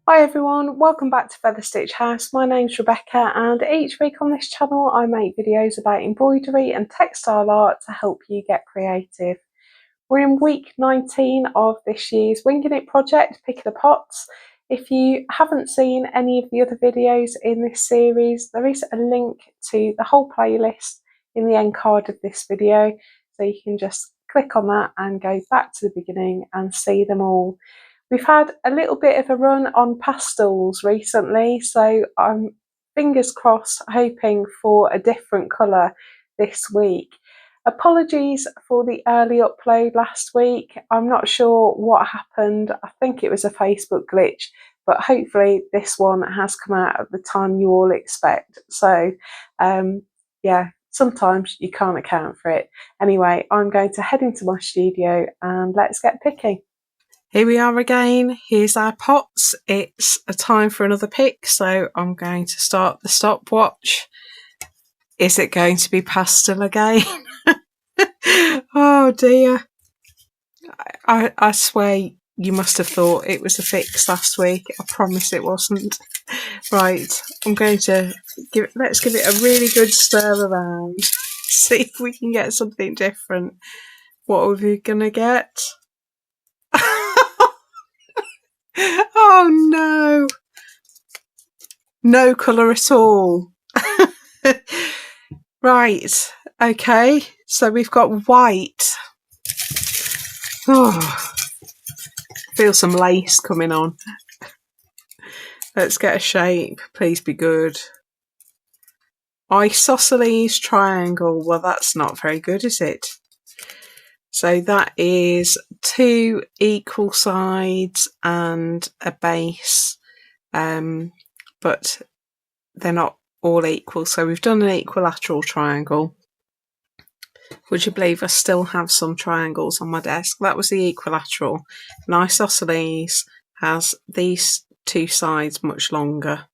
Hi everyone, welcome back to Feather Stitch House. My name's Rebecca and each week on this channel I make videos about embroidery and textile art to help you get creative. We're in week 19 of this year's Winging It project, Pick the Pots. If you haven't seen any of the other videos in this series, there is a link to the whole playlist in the end card of this video, so you can just click on that and go back to the beginning and see them all. We've had a little bit of a run on pastels recently, so I'm fingers crossed hoping for a different colour this week. Apologies for the early upload last week. I'm not sure what happened. I think it was a Facebook glitch, but hopefully this one has come out at the time you all expect. So yeah, sometimes you can't account for it. Anyway, I'm going to head into my studio and let's get picking. Here we are again, here's our pots. It's a time for another pick, so I'm going to start the stopwatch. Is it going to be pastel again? Oh dear. I swear you must have thought it was a fix last week. I promise it wasn't. Right, I'm going to let's give it a really good stir around. See if we can get something different. What are we gonna get? Oh no! No colour at all. Right, okay, so we've got white. Oh, feel some lace coming on. Let's get a shape, please be good. Isosceles triangle, well that's not very good, is it? So that is 2 equal sides and a base, but they're not all equal, so we've done an equilateral triangle. Would you believe I still have some triangles on my desk? That was the equilateral. An isosceles has these 2 sides much longer,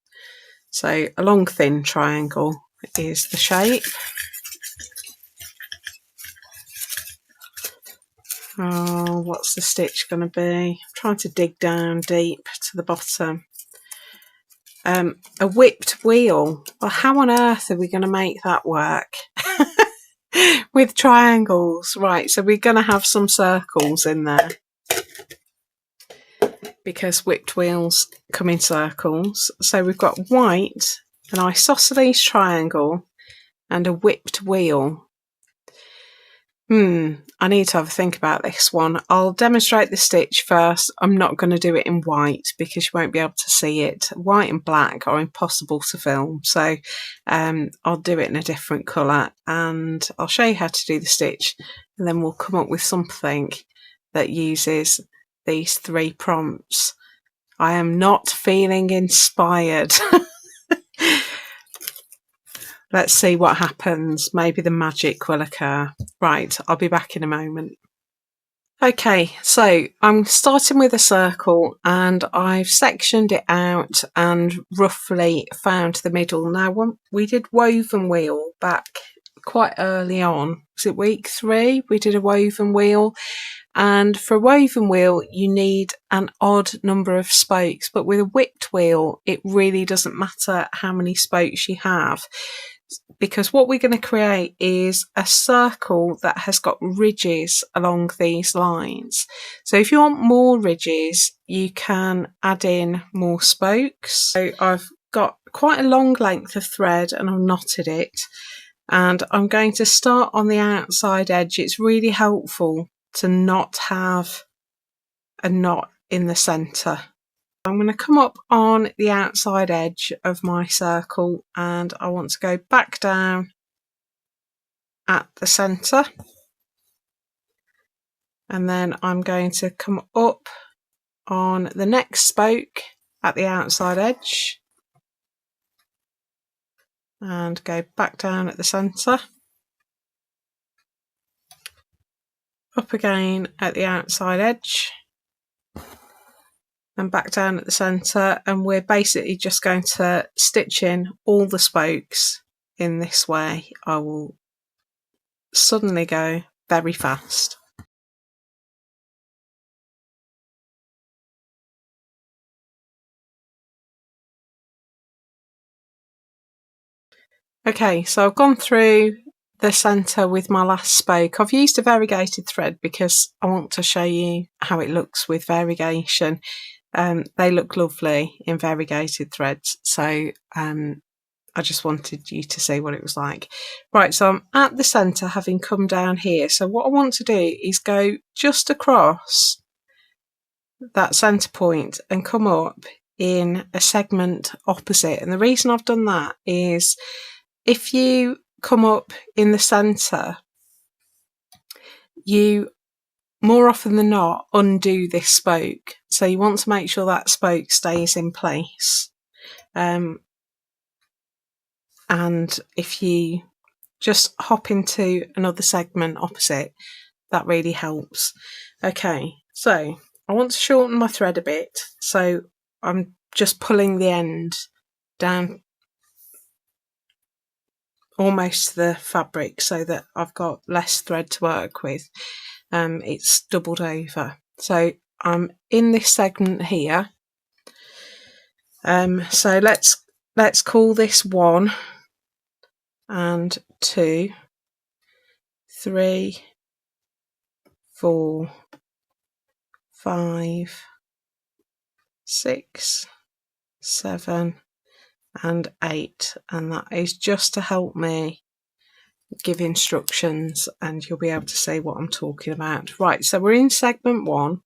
so a long thin triangle is the shape. Oh, what's the stitch going to be? I'm trying to dig down deep to the bottom. A whipped wheel. Well, how on earth are we going to make that work? With triangles. Right, so we're going to have some circles in there, because whipped wheels come in circles. So we've got white, an isosceles triangle, and a whipped wheel. I need to have a think about this one. I'll demonstrate the stitch first. I'm not going to do it in white because you won't be able to see it. White and black are impossible to film, so I'll do it in a different colour and I'll show you how to do the stitch, and then we'll come up with something that uses these 3 prompts. I am not feeling inspired. Let's see what happens. Maybe the magic will occur. Right, I'll be back in a moment. Okay, so I'm starting with a circle and I've sectioned it out and roughly found the middle. Now, when we did woven wheel back quite early on, was it week 3? We did a woven wheel, and for a woven wheel you need an odd number of spokes, but with a whipped wheel it really doesn't matter how many spokes you have, because what we're going to create is a circle that has got ridges along these lines. So if you want more ridges, you can add in more spokes. So I've got quite a long length of thread and I've knotted it, and I'm going to start on the outside edge. It's really helpful to not have a knot in the centre. I'm going to come up on the outside edge of my circle and I want to go back down at the centre, and then I'm going to come up on the next spoke at the outside edge and go back down at the centre, up again at the outside edge and back down at the centre, and we're basically just going to stitch in all the spokes in this way. I will suddenly go very fast. Okay, so I've gone through the centre with my last spoke. I've used a variegated thread because I want to show you how it looks with variegation. They look lovely in variegated threads, so I just wanted you to see what it was like. Right, so I'm at the centre having come down here. So what I want to do is go just across that centre point and come up in a segment opposite. And the reason I've done that is if you come up in the centre, you more often than not undo this spoke. So you want to make sure that spoke stays in place. And if you just hop into another segment opposite, that really helps. Okay, so I want to shorten my thread a bit, so I'm just pulling the end down almost to the fabric so that I've got less thread to work with. It's doubled over, so I'm in this segment here. So let's call this 1 and 2, 3, 4, 5, 6, 7 and 8, and that is just to help me give instructions and you'll be able to see what I'm talking about. Right, so we're in segment 1,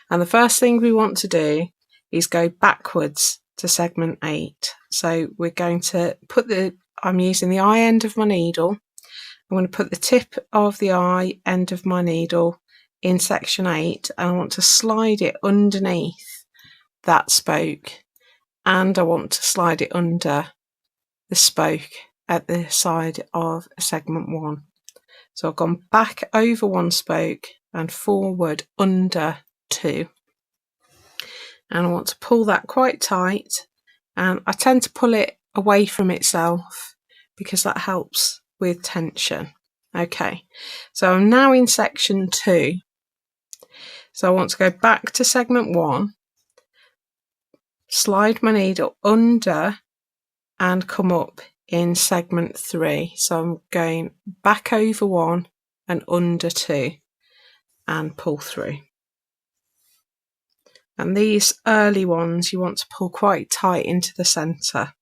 and the first thing we want to do is go backwards to segment 8. So we're going to put I'm using the eye end of my needle. I'm going to put the tip of the eye end of my needle in section 8, and I want to slide it underneath that spoke, and I want to slide it under the spoke at the side of segment 1. So I've gone back over 1 spoke and forward under 2, and I want to pull that quite tight, and I tend to pull it away from itself because that helps with tension. Okay, so I'm now in section 2, so I want to go back to segment 1, slide my needle under and come up in segment 3. So I'm going back over 1 and under 2 and pull through. And these early ones you want to pull quite tight into the centre.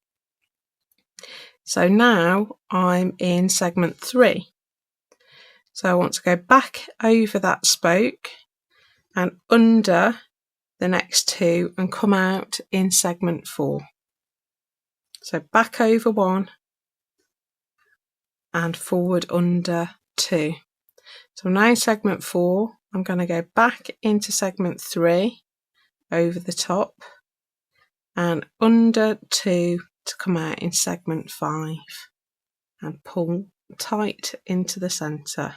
So now I'm in segment 3. So I want to go back over that spoke and under the next 2 and come out in segment 4. So back over 1 and forward under 2. So now in segment 4, I'm going to go back into segment 3 over the top and under 2 to come out in segment 5 and pull tight into the centre.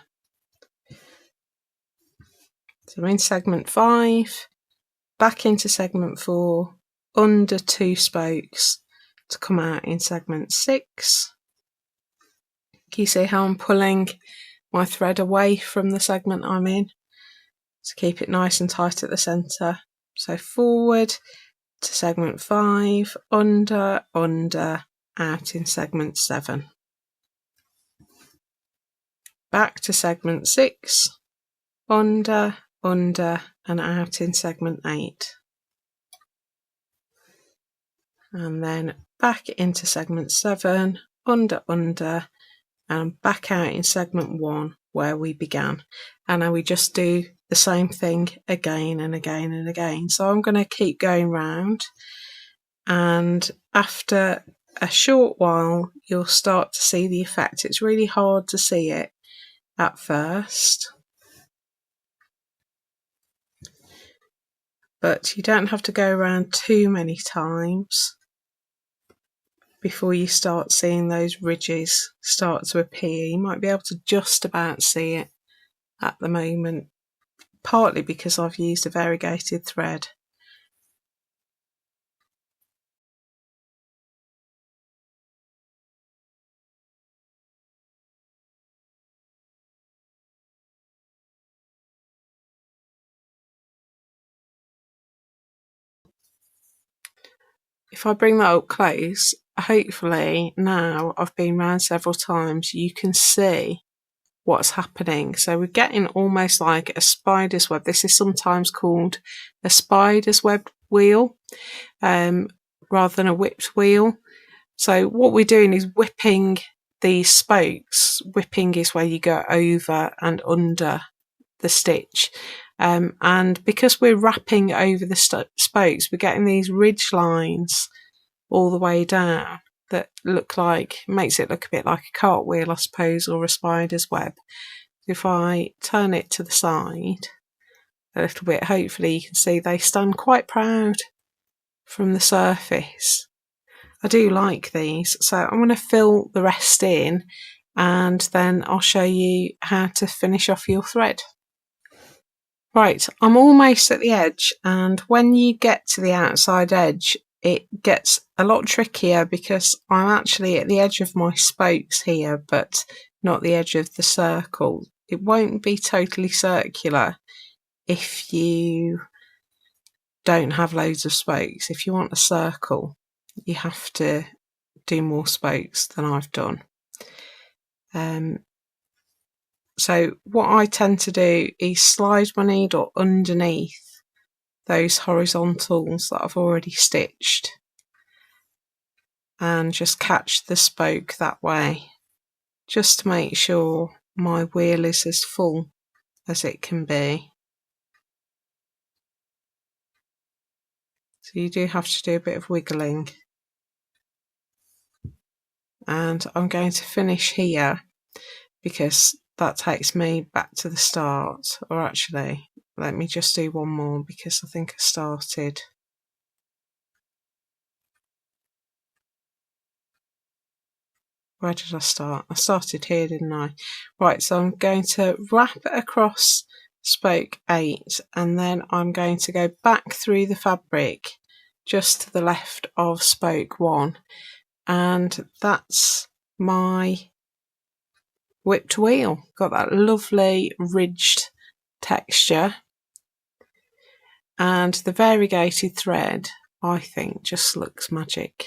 So I'm in segment 5, back into segment 4, under 2 spokes to come out in segment 6. Can you see how I'm pulling my thread away from the segment I'm in to keep it nice and tight at the centre? So forward to segment 5, under, out in segment 7. Back to segment 6, under, and out in segment 8. And then back into segment 7, under, and back out in segment 1 where we began. And now we just do the same thing again and again and again. So I'm going to keep going round, and after a short while you'll start to see the effect. It's really hard to see it at first, but you don't have to go around too many times before you start seeing those ridges start to appear. You might be able to just about see it at the moment, partly because I've used a variegated thread. If I bring that up close, hopefully now I've been round several times, you can see what's happening. So we're getting almost like a spider's web. This is sometimes called a spider's web wheel, rather than a whipped wheel. So what we're doing is whipping these spokes. Whipping is where you go over and under the stitch. And because we're wrapping over the spokes, we're getting these ridge lines all the way down that makes it look a bit like a cartwheel, I suppose, or a spider's web. If I turn it to the side a little bit, hopefully you can see they stand quite proud from the surface. I do like these, so I'm going to fill the rest in and then I'll show you how to finish off your thread. Right, I'm almost at the edge, and when you get to the outside edge it gets a lot trickier because I'm actually at the edge of my spokes here but not the edge of the circle. It won't be totally circular if you don't have loads of spokes. If you want a circle you have to do more spokes than I've done. So what I tend to do is slide my needle underneath those horizontals that I've already stitched and just catch the spoke that way, just to make sure my wheel is as full as it can be. So you do have to do a bit of wiggling. And I'm going to finish here because that takes me back to the start. Or actually, let me just do one more because I think I started. Where did I start? I started here, didn't I? Right, so I'm going to wrap across spoke 8 and then I'm going to go back through the fabric just to the left of spoke 1, and that's my whipped wheel. Got that lovely ridged texture, and the variegated thread I think just looks magic.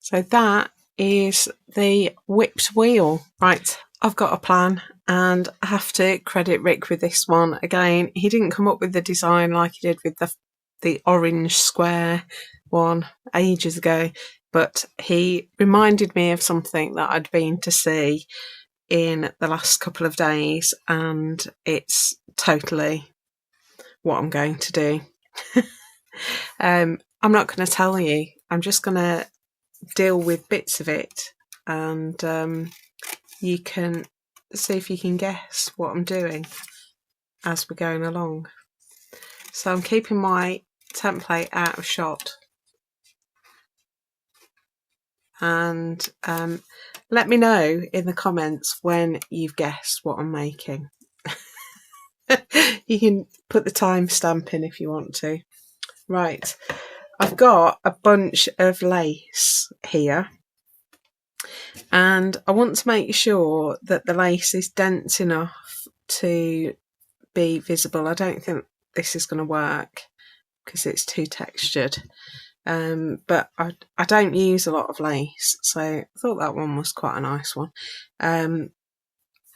So that is the whipped wheel. Right, I've got a plan and I have to credit Rick with this one. Again, he didn't come up with the design like he did with the orange square one ages ago, but he reminded me of something that I'd been to see in the last couple of days, and it's totally what I'm going to do. I'm not going to tell you. I'm just going to deal with bits of it, and you can see if you can guess what I'm doing as we're going along. So I'm keeping my template out of shot, and let me know in the comments when you've guessed what I'm making. You can put the timestamp in if you want to. Right, I've got a bunch of lace here, and I want to make sure that the lace is dense enough to be visible. I don't think this is going to work because it's too textured, but I don't use a lot of lace, so I thought that one was quite a nice one.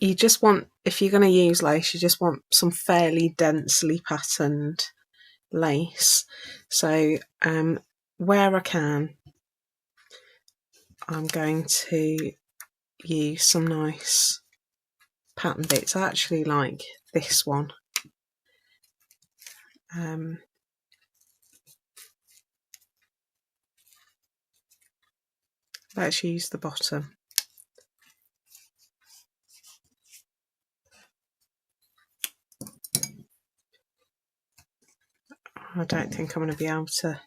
You just want, if you're going to use lace, you just want some fairly densely patterned lace. So where I can, I'm going to use some nice pattern bits. I actually like this one. Let's use the bottom. I don't think I'm going to be able to.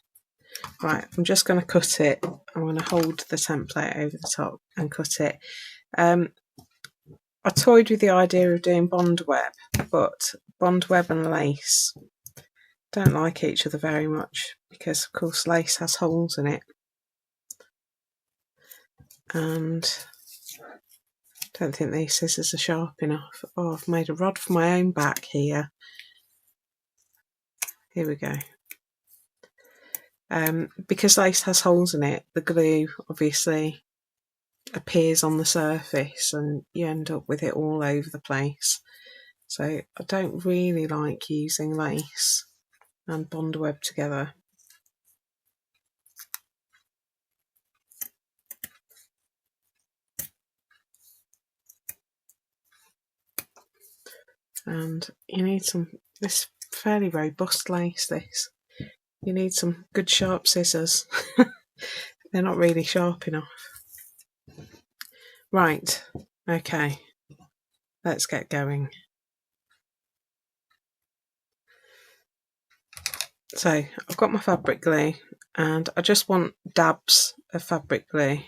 Right, I'm just going to cut it. I'm going to hold the template over the top and cut it. I toyed with the idea of doing bond web, but bond web and lace don't like each other very much because, of course, lace has holes in it. And I don't think these scissors are sharp enough. Oh, I've made a rod for my own back here. Here we go. Because lace has holes in it, the glue obviously appears on the surface and you end up with it all over the place. So I don't really like using lace and bond web together. And you need this fairly robust lace, this. You need some good sharp scissors. They're not really sharp enough. Right, okay, let's get going. So I've got my fabric glue and I just want dabs of fabric glue.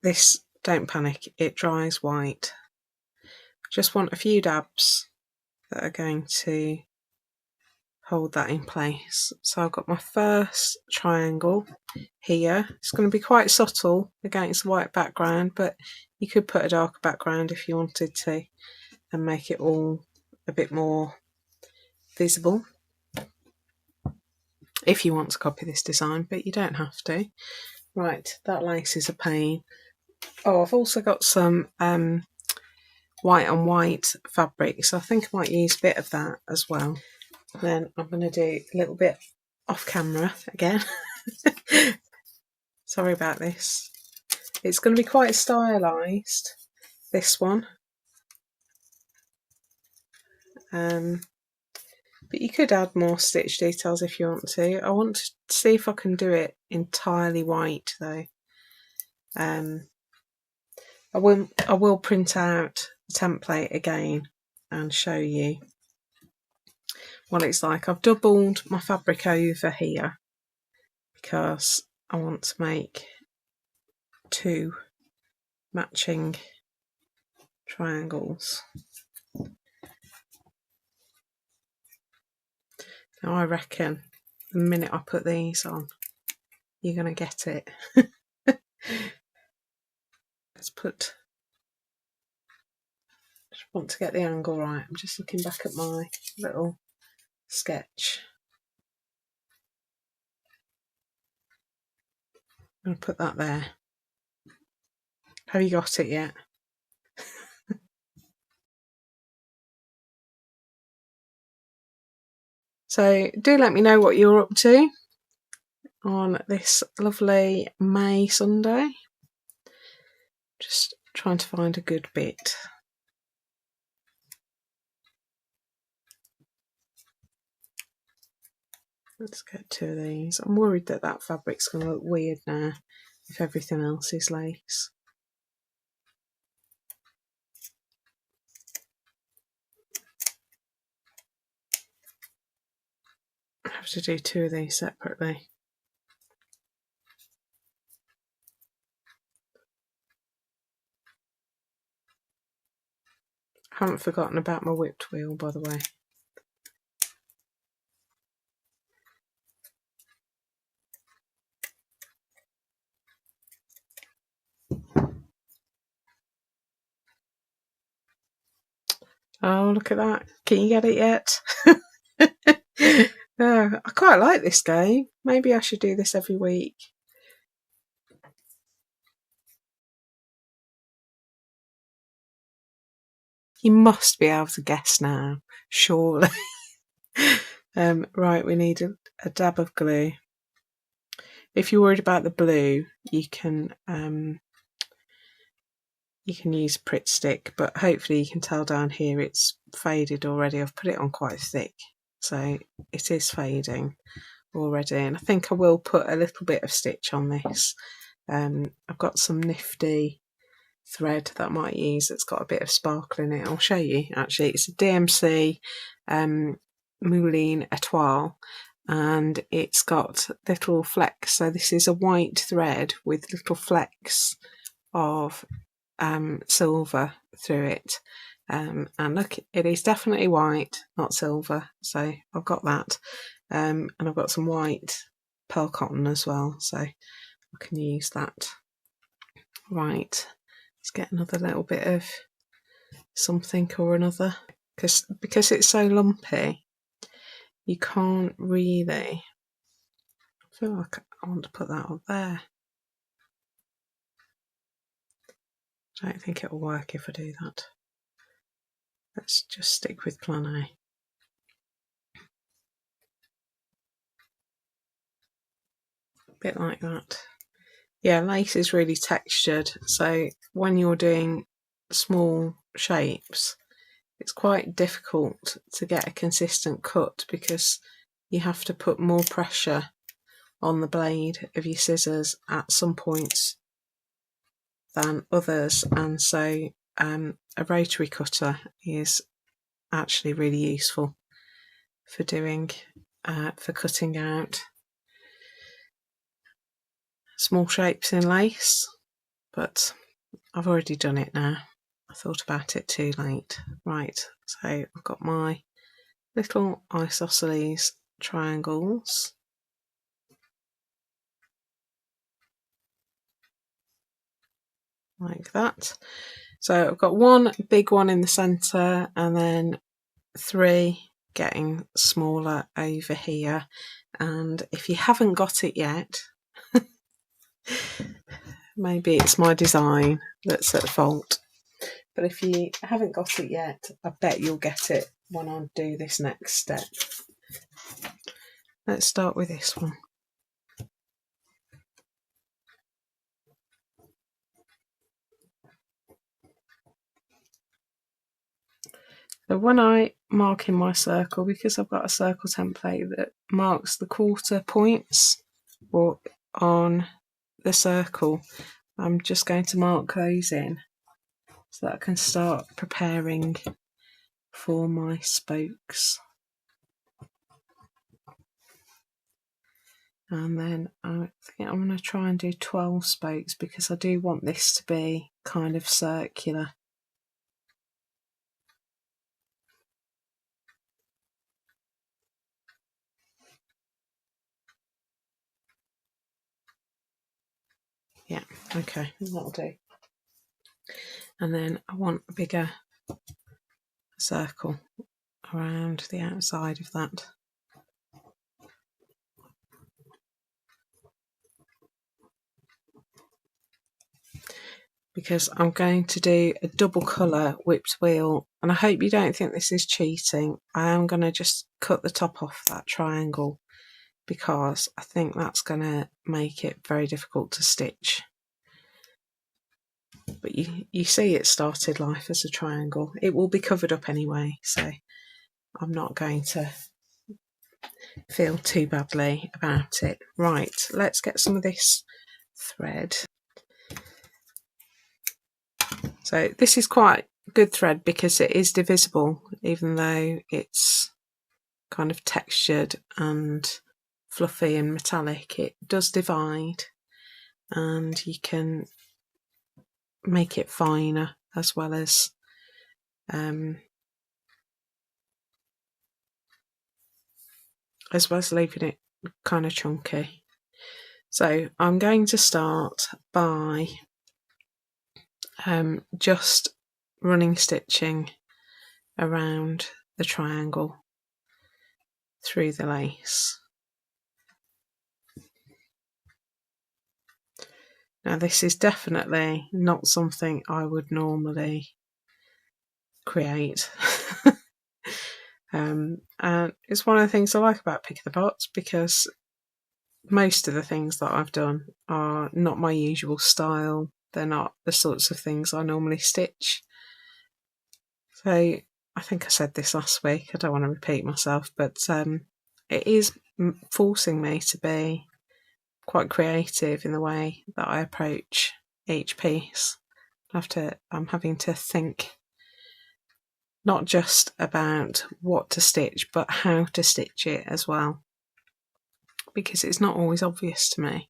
This, don't panic, it dries white. Just want a few dabs that are going to hold that in place. So I've got my first triangle here. It's going to be quite subtle against the white background, but you could put a darker background if you wanted to and make it all a bit more visible if you want to copy this design, but you don't have to. Right, that lace is a pain. Oh, I've also got some white on white fabric, so I think I might use a bit of that as well. Then I'm going to do a little bit off camera again. Sorry about this. It's going to be quite stylised, this one. But you could add more stitch details if you want to. I want to see if I can do it entirely white though. I will print out the template again and show you what it's like. I've doubled my fabric over here because I want to make 2 matching triangles. Now I reckon the minute I put these on, you're going to get it. Let's put... I just want to get the angle right. I'm just looking back at my little sketch. I'm going to put that there. Have you got it yet? So do let me know what you're up to on this lovely May Sunday. Just trying to find a good bit. Let's get 2 of these. I'm worried that that fabric's going to look weird now if everything else is lace. I have to do 2 of these separately. I haven't forgotten about my whipped wheel, by the way. Oh, look at that. Can you get it yet? Oh, I quite like this game. Maybe I should do this every week. You must be able to guess now, surely. Right, we need a dab of glue. If you're worried about the blue, you can use a Pritt stick, but hopefully you can tell down here it's faded already. I've put it on quite thick, so it is fading already. And I think I will put a little bit of stitch on this. I've got some nifty thread that I might use that's got a bit of sparkle in it. I'll show you actually. It's a DMC Moulin Etoile, and it's got little flecks. So this is a white thread with little flecks of silver through it. And look, it is definitely white, not silver. So I've got that. And I've got some white pearl cotton as well, so I can use that. Right, let's get another little bit of something or another, because it's so lumpy, you can't really, I feel like I want to put that up there. I don't think it will work if I do that. Let's just stick with plan A. A bit like that. Yeah, lace is really textured, so when you're doing small shapes, it's quite difficult to get a consistent cut because you have to put more pressure on the blade of your scissors at some points than others, and so a rotary cutter is actually really useful for doing for cutting out small shapes in lace, but I've already done it now. I thought about it too late. Right, so I've got my little isosceles triangles. Like that. So I've got one big one in the centre and then 3 getting smaller over here. And if you haven't got it yet, maybe it's my design that's at fault. But if you haven't got it yet, I bet you'll get it when I do this next step. Let's start with this one. So when I mark in my circle, because I've got a circle template that marks the quarter points or on the circle, I'm just going to mark those in so that I can start preparing for my spokes. And then I think I'm going to try and do 12 spokes because I do want this to be kind of circular. Yeah, okay, that'll do. And then I want a bigger circle around the outside of that. Because I'm going to do a double colour whipped wheel, and I hope you don't think this is cheating. I am going to just cut the top off that triangle because I think that's going to make it very difficult to stitch. But you see it started life as a triangle. It will be covered up anyway, so I'm not going to feel too badly about it. Right, let's get some of this thread. So this is quite good thread because it is divisible, even though it's kind of textured and fluffy and metallic. It does divide, and you can make it finer as well as leaving it kind of chunky. So I'm going to start by just running stitching around the triangle through the lace. Now this is definitely not something I would normally create. And it's one of the things I like about Pick the Pots, because most of the things that I've done are not my usual style. They're not the sorts of things I normally stitch. So I think I said this last week, I don't want to repeat myself, but it is forcing me to be quite creative in the way that I approach each piece. I'm having to think not just about what to stitch, but how to stitch it as well, because it's not always obvious to me.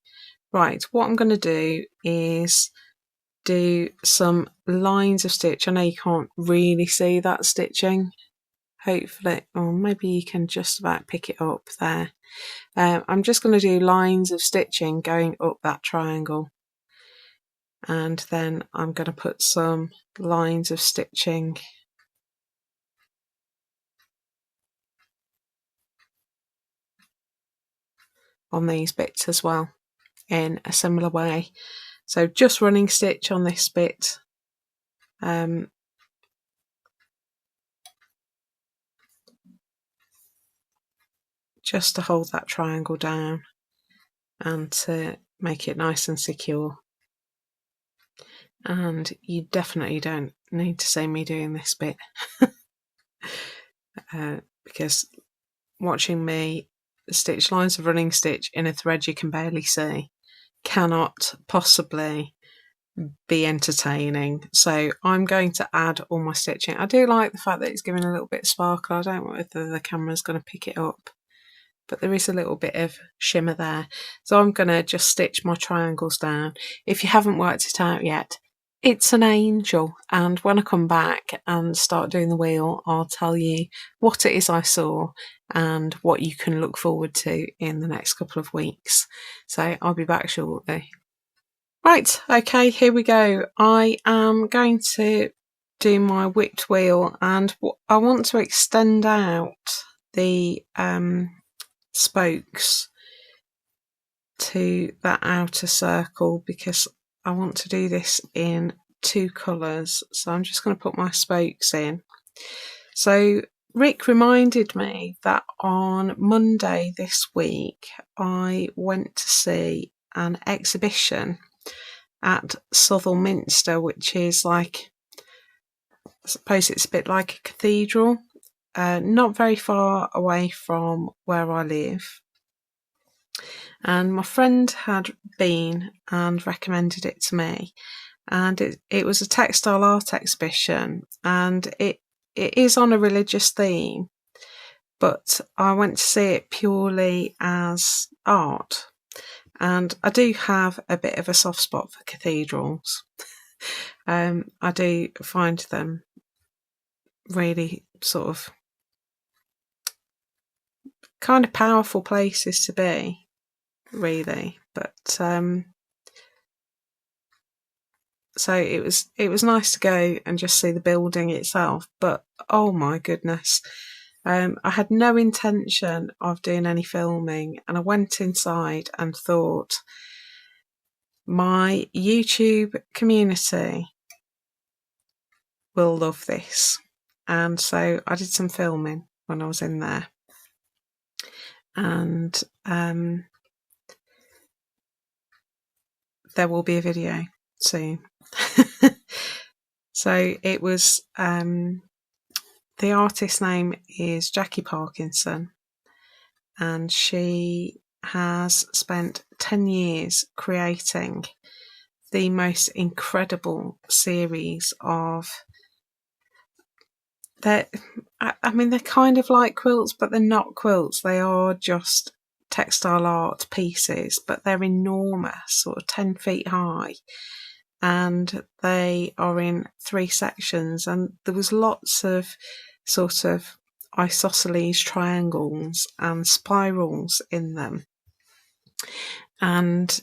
Right, what I'm going to do is do some lines of stitch. I know you can't really see that stitching, hopefully, or maybe you can just about pick it up there. I'm just going to do lines of stitching going up that triangle, and then I'm going to put some lines of stitching on these bits as well in a similar way. So just running stitch on this bit, just to hold that triangle down and to make it nice and secure. And you definitely don't need to see me doing this bit because watching me stitch lines of running stitch in a thread you can barely see cannot possibly be entertaining. So I'm going to add all my stitching. I do like the fact that it's giving a little bit of sparkle. I don't know whether the camera's going to pick it up, but there is a little bit of shimmer there. So I'm going to just stitch my triangles down. If you haven't worked it out yet, it's an angel, and when I come back and start doing the wheel, I'll tell you what it is I saw and what you can look forward to in the next couple of weeks. So I'll be back shortly. Right, okay, here we go. I am going to do my whipped wheel, and I want to extend out the spokes to that outer circle because I want to do this in 2 colours. So I'm just going to put my spokes in. So Rick reminded me that on Monday this week I went to see an exhibition at Southall Minster, which is like, I suppose it's a bit like a cathedral, not very far away from where I live. And my friend had been and recommended it to me, and it was a textile art exhibition, and it is on a religious theme, but I went to see it purely as art, and I do have a bit of a soft spot for cathedrals. I do find them really sort of kind of powerful places to be, really, but so it was nice to go and just see the building itself, but oh my goodness, I had no intention of doing any filming, and I went inside and thought my YouTube community will love this, and so I did some filming when I was in there, and there will be a video soon. So it was, the artist's name is Jackie Parkinson, and she has spent 10 years creating the most incredible series of, they're kind of like quilts, but they're not quilts. They are just textile art pieces, but they're enormous, sort of 10 feet high, and they are in 3 sections, and there was lots of sort of isosceles triangles and spirals in them, and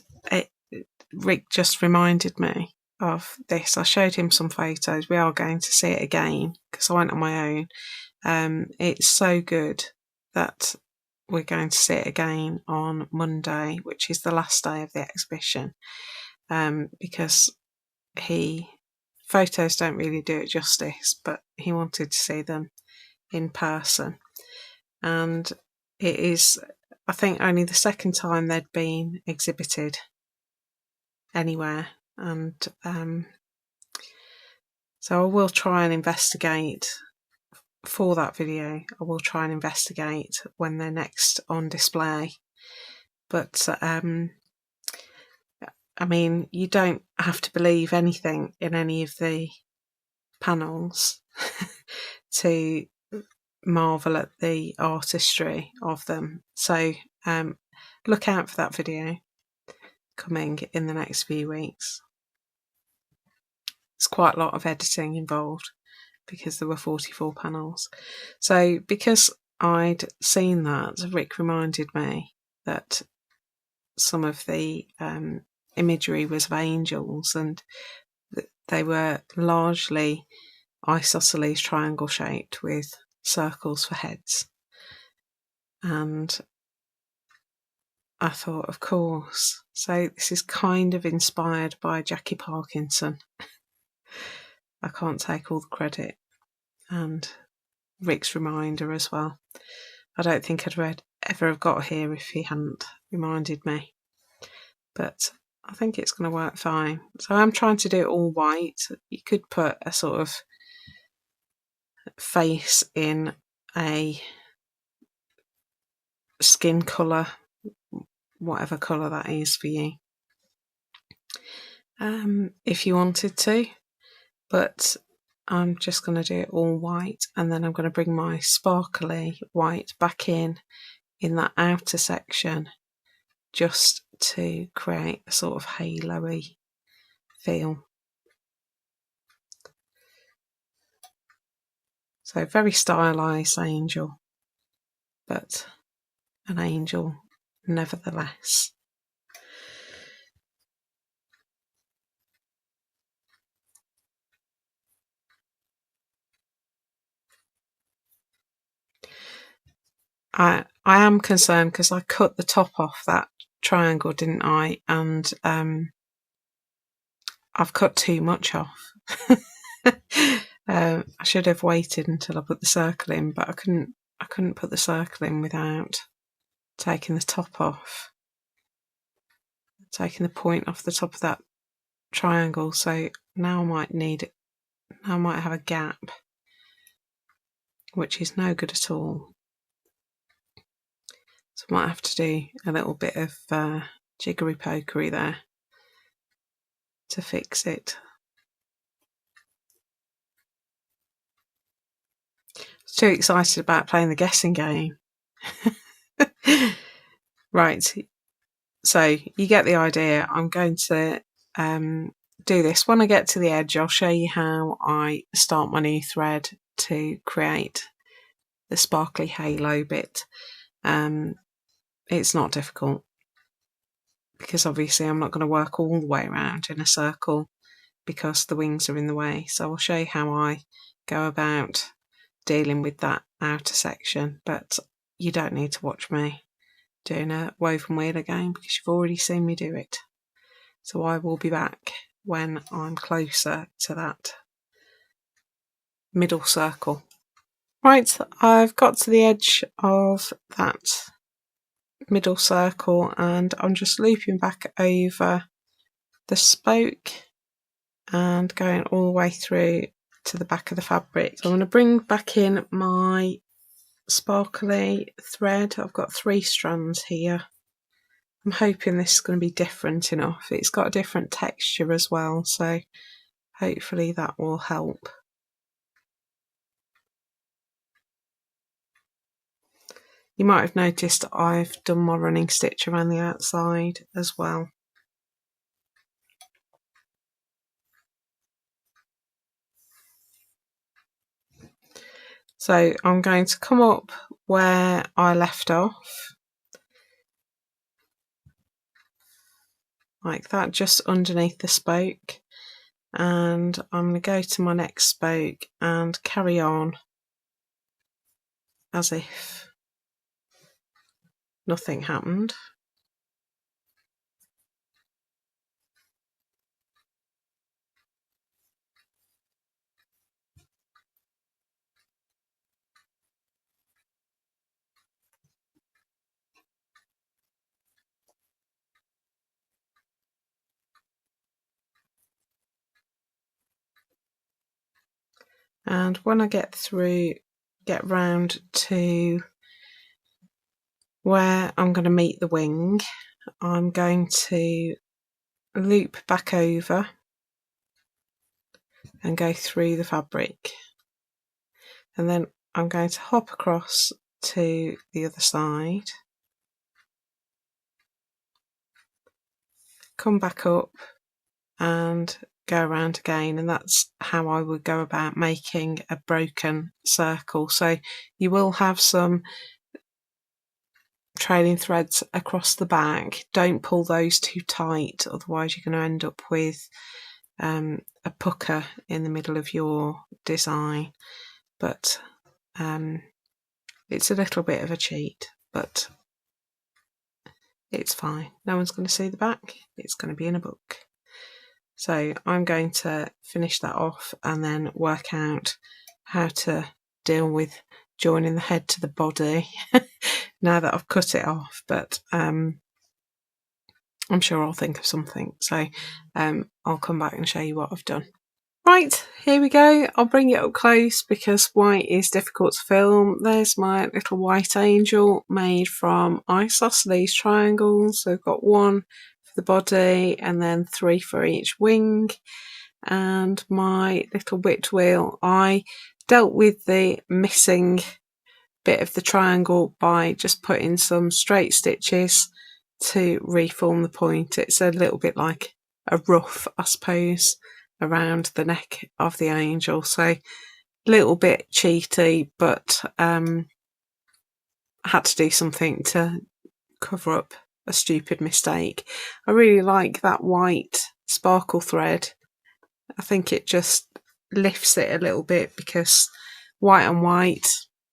Rick just reminded me of this. I showed him some photos. We are going to see it again because I went on my own. It's so good that we're going to see it again on Monday, which is the last day of the exhibition, because photos don't really do it justice, but he wanted to see them in person. And it is, I think, only the second time they'd been exhibited anywhere, and so I will try and investigate for that video. I will try and investigate when they're next on display, but I mean, you don't have to believe anything in any of the panels to marvel at the artistry of them. So look out for that video coming in the next few weeks. There's quite a lot of editing involved because there were 44 panels. So because I'd seen that, Rick reminded me that some of the imagery was of angels, and they were largely isosceles triangle shaped with circles for heads. And I thought, of course. So this is kind of inspired by Jackie Parkinson. I can't take all the credit. And Rick's reminder as well. I don't think I'd ever have got here if he hadn't reminded me. But I think it's going to work fine. So I'm trying to do it all white. You could put a sort of face in a skin colour, whatever colour that is for you, if you wanted to. But I'm just going to do it all white, and then I'm going to bring my sparkly white back in that outer section just to create a sort of halo-y feel. So very stylised angel, but an angel nevertheless. I am concerned because I cut the top off that triangle, didn't I? And I've cut too much off. I should have waited until I put the circle in, but I couldn't put the circle in without taking the top off, taking the point off the top of that triangle. So now I might have a gap, which is no good at all. So I might have to do a little bit of jiggery pokery there to fix it. I was too excited about playing the guessing game. Right, so you get the idea. I'm going to do this. When I get to the edge, I'll show you how I start my new thread to create the sparkly halo bit. It's not difficult because obviously I'm not going to work all the way around in a circle because the wings are in the way. So I'll show you how I go about dealing with that outer section, but you don't need to watch me doing a woven wheel again because you've already seen me do it. So I will be back when I'm closer to that middle circle. Right, I've got to the edge of that middle circle and I'm just looping back over the spoke and going all the way through to the back of the fabric. So I'm going to bring back in my sparkly thread. I've got 3 strands here. I'm hoping this is going to be different enough. It's got a different texture as well, so hopefully that will help. You might have noticed I've done my running stitch around the outside as well. So I'm going to come up where I left off, like that, just underneath the spoke, and I'm going to go to my next spoke and carry on as if nothing happened. And when I get round to where I'm going to meet the wing, I'm going to loop back over and go through the fabric. And then I'm going to hop across to the other side, come back up and go around again, and that's how I would go about making a broken circle. So you will have some trailing threads across the back. Don't pull those too tight, otherwise you're going to end up with a pucker in the middle of your design. But it's a little bit of a cheat, but it's fine. No one's going to see the back. It's going to be in a book. So I'm going to finish that off and then work out how to deal with joining the head to the body now that I've cut it off, but I'm sure I'll think of something. So I'll come back and show you what I've done. Right, here we go. I'll bring it up close because white is difficult to film. There's my little white angel made from isosceles triangles. So I've got one for the body and then 3 for each wing. And my little whipped wheel, I dealt with the missing bit of the triangle by just putting some straight stitches to reform the point. It's a little bit like a ruff, I suppose, around the neck of the angel, so a little bit cheaty, but I had to do something to cover up a stupid mistake. I really like that white sparkle thread. I think it just lifts it a little bit because white on white,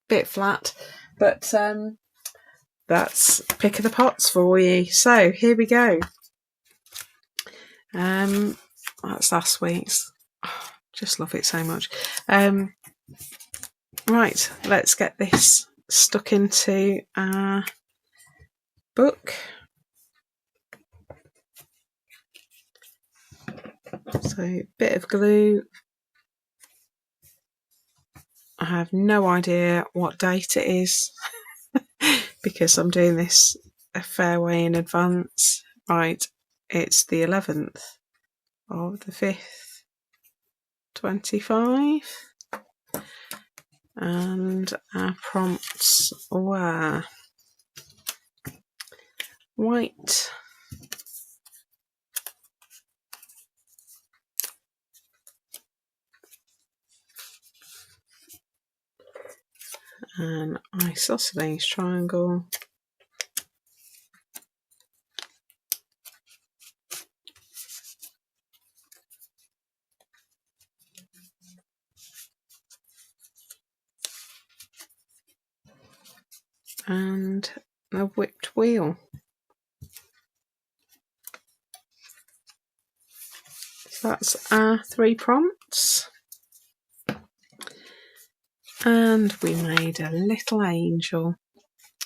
bit flat, but that's pick of the pots for you. So here we go. That's last week's. Oh, just love it so much. Right, let's get this stuck into our book. So, bit of glue. I have no idea what date it is because I'm doing this a fair way in advance. Right, it's the 11th of the 5th, 25. And our prompts were white, an isosceles triangle, and a whipped wheel. So that's our 3 prompts. And we made a little angel.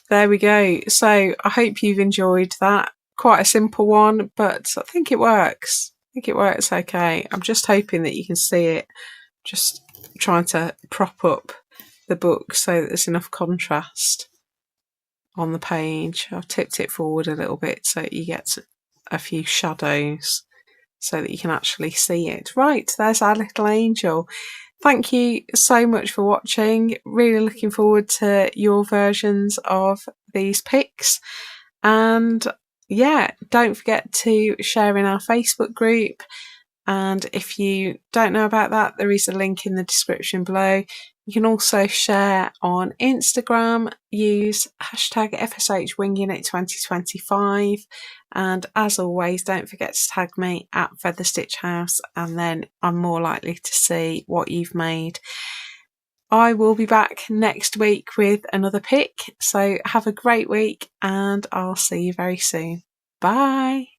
There we go. So I hope you've enjoyed that. Quite a simple one, but I think it works. I think it works okay. I'm just hoping that you can see it. Just trying to prop up the book so that there's enough contrast on the page. I've tipped it forward a little bit so you get a few shadows so that you can actually see it. Right, there's our little angel. Thank you so much for watching. Really looking forward to your versions of these pics. And yeah, don't forget to share in our Facebook group. And if you don't know about that, there is a link in the description below. You can also share on Instagram, use hashtag FSHWingingIt2025. And as always, don't forget to tag me at Feather Stitch House, and then I'm more likely to see what you've made. I will be back next week with another pic. So have a great week and I'll see you very soon. Bye.